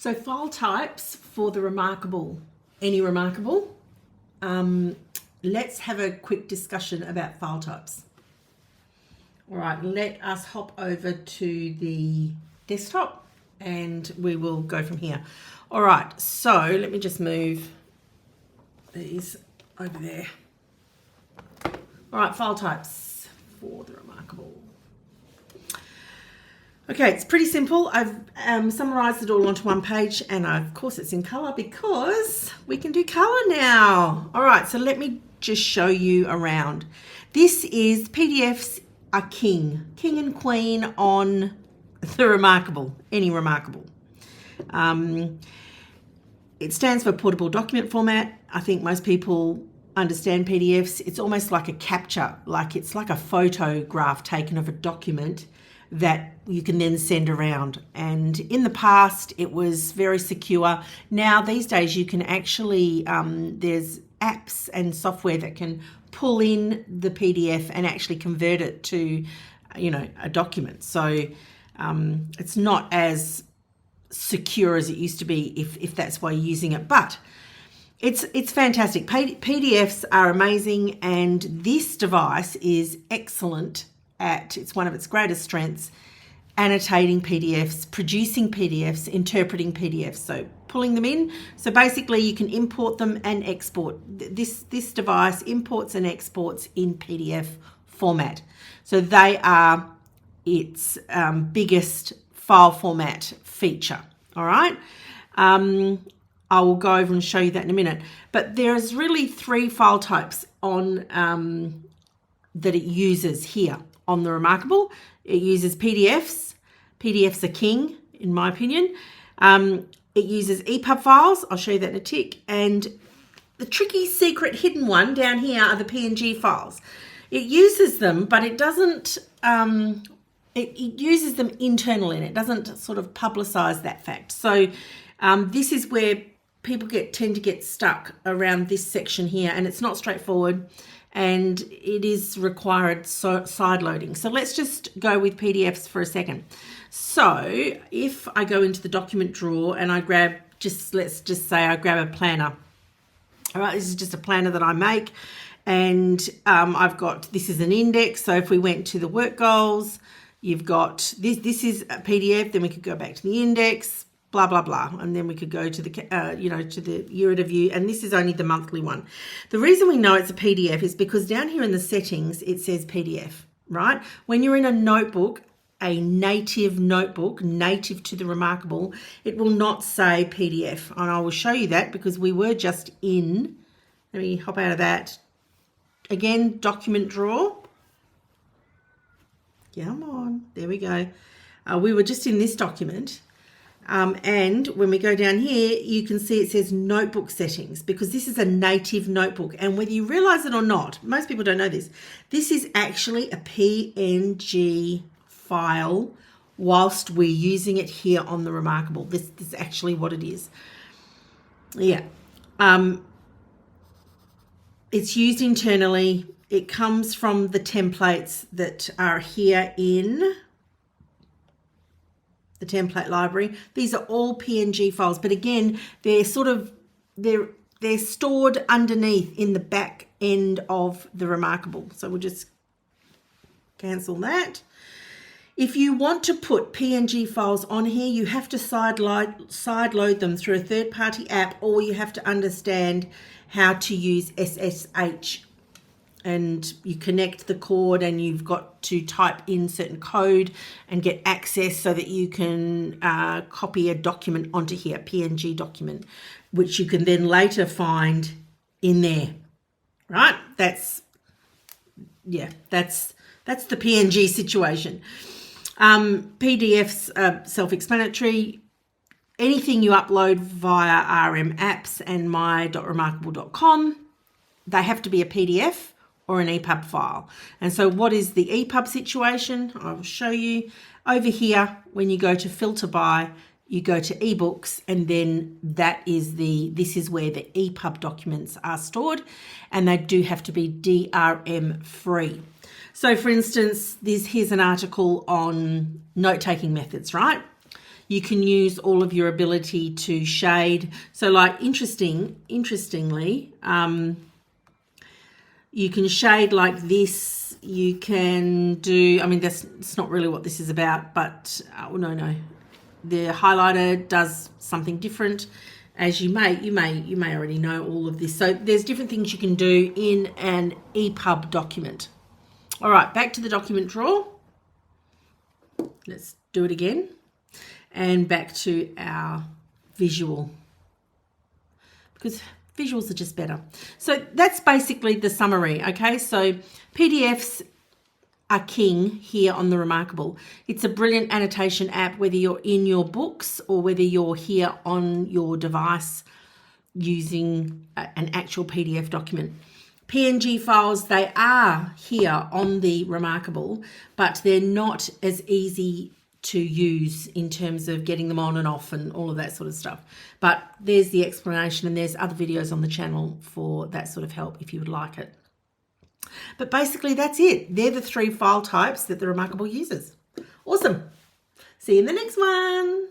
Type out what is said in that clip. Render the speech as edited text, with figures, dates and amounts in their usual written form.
So file types for the Remarkable, any Remarkable. Let's have a quick discussion about file types. All right, let us hop over to the desktop and we will go from here. All right, so let me just move these over there. All right, file types for the Remarkable. Okay, it's pretty simple. I've summarised it all onto one page, and of course it's in colour because we can do colour now. All right, so let me just show you around. This is PDFs are king and queen on the Remarkable, any Remarkable. It stands for portable document format. I think most people understand PDFs. It's almost like a capture, like it's like a photograph taken of a document that you can then send around. And in the past, it was very secure. Now, these days, you can actually, there's apps and software that can pull in the PDF and actually convert it to, a document. So it's not as secure as it used to be if that's why you're using it. But it's fantastic. PDFs are amazing, and this device is excellent it's one of its greatest strengths, annotating PDFs, producing PDFs, interpreting PDFs, so pulling them in. So basically you can import them and export. This device imports and exports in PDF format. So they are its biggest file format feature, all right? I will go over and show you that in a minute. But there's really three file types on that it uses here on the Remarkable. It uses PDFs. PDFs are king, in my opinion. It uses EPUB files. I'll show you that in a tick. And the tricky, secret, hidden one down here are the PNG files. It uses them, but it doesn't, it uses them internally, and it doesn't sort of publicize that fact. So this is where people tend to get stuck around this section here, and it's not straightforward, and it is required side loading. So let's just go with PDFs for a second. So if I go into the document drawer and I grab, let's just say I grab a planner. All right, this is just a planner that I make, and this is an index. So if we went to the work goals, you've got this is a PDF, then we could go back to the index, blah, blah, blah. And then we could go to the, to the year review. And this is only the monthly one. The reason we know it's a PDF is because down here in the settings, it says PDF, right? When you're in a notebook, a native notebook, native to the Remarkable, it will not say PDF. And I will show you that because we were just in, let me hop out of that. Again, document drawer. Come on, there we go. We were just in this document. And when we go down here, you can see it says notebook settings, because this is a native notebook. And whether you realize it or not, most people don't know this, this is actually a PNG file whilst we're using it here on the Remarkable. This is actually what it is. Yeah. It's used internally. It comes from the templates that are here in the template library. These are all PNG files, but again, they're stored underneath in the back end of the Remarkable. So we'll just cancel that. If you want to put PNG files on here, you have to side load them through a third-party app, or you have to understand how to use SSH. And you connect the cord, and you've got to type in certain code and get access so that you can copy a document onto here, a PNG document, which you can then later find in there, right? That's the PNG situation. PDFs are self-explanatory. Anything you upload via RM apps and my.remarkable.com, they have to be a PDF or an EPUB file. And so what is the EPUB situation? I will show you. Over here, when you go to filter by, you go to ebooks, and then this is where the EPUB documents are stored, and they do have to be DRM free. So for instance, here's an article on note-taking methods, right? You can use all of your ability to shade. So like interestingly, you can shade like this. You can do, I mean, it's not really what this is about, but no. The highlighter does something different. As you may already know all of this. So there's different things you can do in an EPUB document. All right, back to the document drawer. Let's do it again. And back to our visual, because visuals are just better. So that's basically the summary, okay? So PDFs are king here on the Remarkable. It's a brilliant annotation app, whether you're in your books or whether you're here on your device using an actual PDF document. PNG files, they are here on the Remarkable, but they're not as easy to use in terms of getting them on and off and all of that sort of stuff. But there's the explanation, and there's other videos on the channel for that sort of help if you would like it. But basically that's it. They're the 3 file types that the Remarkable uses. Awesome. See you in the next one.